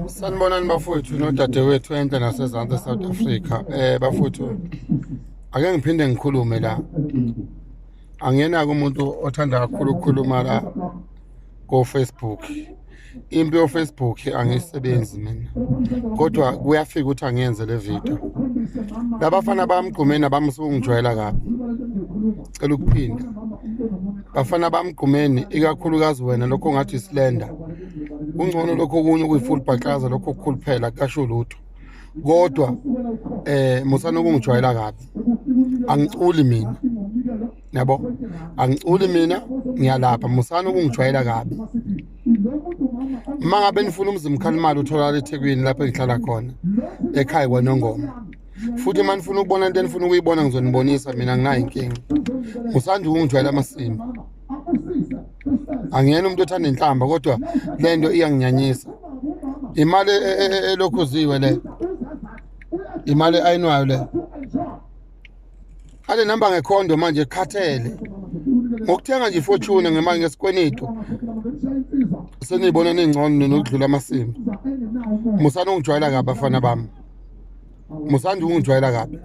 Sanibonani bafowethu nodadewethu enhle nasezantsi South Africa. Bafowethu ake ngiphinde ngikhulume la. Angenako umuntu othanda kakhulu ukukhuluma la ko Facebook. Impi yo Facebook angisebenzi mina. Kodwa kuyafika ukuthi angiyenze le video. Labafana bamgqumeni bamsungijwayela kabi. Cela ukuphinda. Bafana bamgqumeni ikakhulukazi wena lokho ngathi islender. Ungcono lokho kunye kuyifull bhaxaza lokho kukhuluphela kasho lutho. Kodwa musana ukungijwayela kabi. Angiculi mina. Yabo? Angiculi mina ngiyalapha musana ukungijwayela kabi. Mangabe nifuna umzimkhalimali uthola eThekwini lapho engihlala khona ekhaya kwaNongoma. Futhi manifuna ukubona into enifuna ukuyibona ngizonibonisa mina nginayo inkinga. Musanda ukungijwayela amasimba. Angiyena umuntu othanda inhlamba kodwa lento iyanginyanyisa. Imali elokhuziwe le. Imali ayinwayo le. Ale namba ngekhondo manje khathele. Ngokuthenga nje ifortune ngemali ngesikwenetu. Senibona ningcono nokudlula amasimba. Musana ungijwayela kabi bafana bami. Musanda ungijwayela kabi.